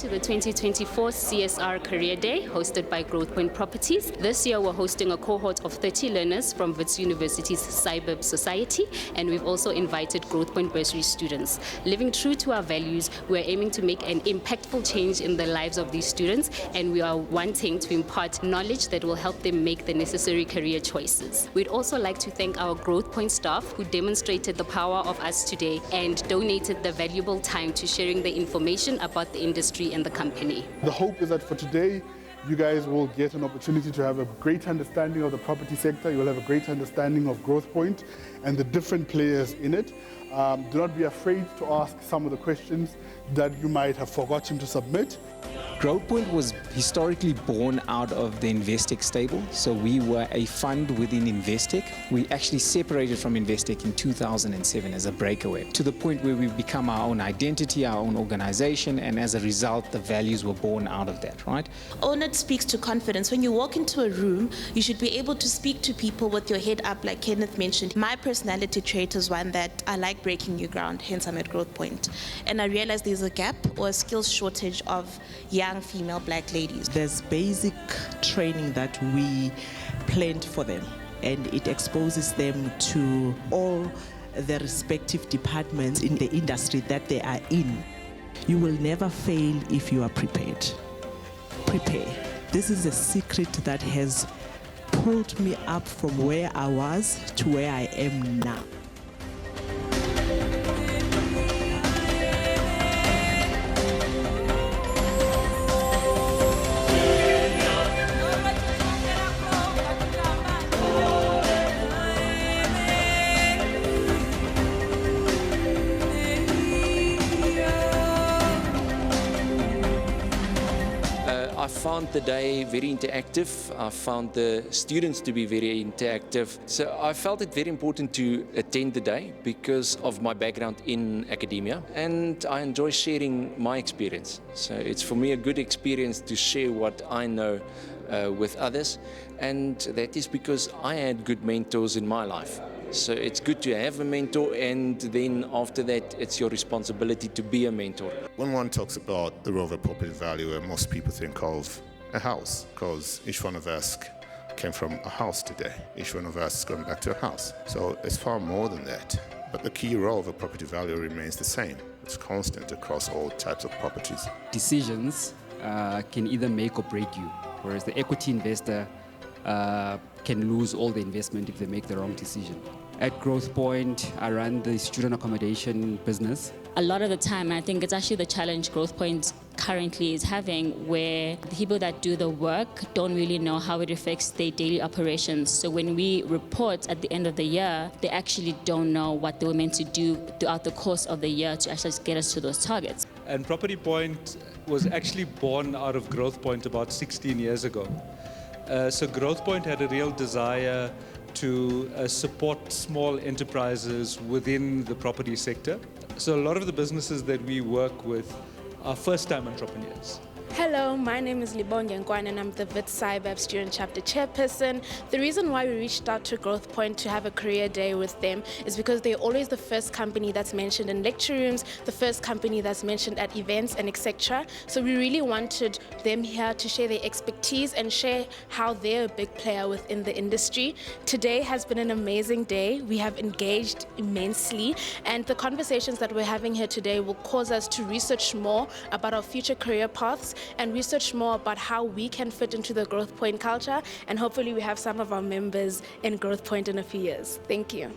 to the 2024 CSR Career Day hosted by Growthpoint Properties. This year we're hosting a cohort of 30 learners from Wits University's Cyber Society, and we've also invited Growthpoint bursary students. Living true to our values, we're aiming to make an impactful change in the lives of these students, and we are wanting to impart knowledge that will help them make the necessary career choices. We'd also like to thank our Growthpoint staff who demonstrated the power of us today and donated the valuable time to sharing the information about the industry and the company. The hope is that for today, you guys will get an opportunity to have a great understanding of the property sector. You'll have a great understanding of Growthpoint and the different players in it. Do not be afraid to ask some of the questions that you might have forgotten to submit. Growthpoint was historically born out of the Investec stable, so we were a fund within Investec. We actually separated from Investec in 2007 as a breakaway, to the point where we've become our own identity, our own organization, and as a result, the values were born out of that, right? Own It speaks to confidence. When you walk into a room, you should be able to speak to people with your head up, like Kenneth mentioned. My personality trait is one that I like breaking new ground, hence I'm at Growthpoint. And I realized there's a gap or a skills shortage of young female black ladies. There's basic training that we planned for them, and it exposes them to all the respective departments in the industry that they are in. You will never fail if you are prepared. Prepare. This is a secret that has pulled me up from where I was to where I am now. I found the day very interactive. I found the students to be very interactive. So I felt it very important to attend the day because of my background in academia, and I enjoy sharing my experience. So it's for me a good experience to share what I know with others, and that is because I had good mentors in my life. So it's good to have a mentor, and then after that, it's your responsibility to be a mentor. When one talks about the role of a property valuer, most people think of a house, because each one of us came from a house today. Each one of us is going back to a house. So it's far more than that. But the key role of a property valuer remains the same. It's constant across all types of properties. Decisions can either make or break you, whereas the equity investor can lose all the investment if they make the wrong decision. At Growthpoint, I run the student accommodation business. A lot of the time, I think it's actually the challenge Growthpoint currently is having, where the people that do the work don't really know how it affects their daily operations. So when we report at the end of the year, they actually don't know what they were meant to do throughout the course of the year to actually get us to those targets. And Property Point was actually born out of Growthpoint about 16 years ago. So Growthpoint had a real desire to support small enterprises within the property sector. So a lot of the businesses that we work with are first-time entrepreneurs. Hello, my name is Libonge Nkwan and I'm the Wits Cyber Student Chapter Chairperson. The reason why we reached out to Growthpoint to have a career day with them is because they're always the first company that's mentioned in lecture rooms, the first company that's mentioned at events and etc. So we really wanted them here to share their expertise and share how they're a big player within the industry. Today has been an amazing day. We have engaged immensely, and the conversations that we're having here today will cause us to research more about our future career paths and research more about how we can fit into the Growthpoint culture, and hopefully we have some of our members in Growthpoint in a few years. Thank you.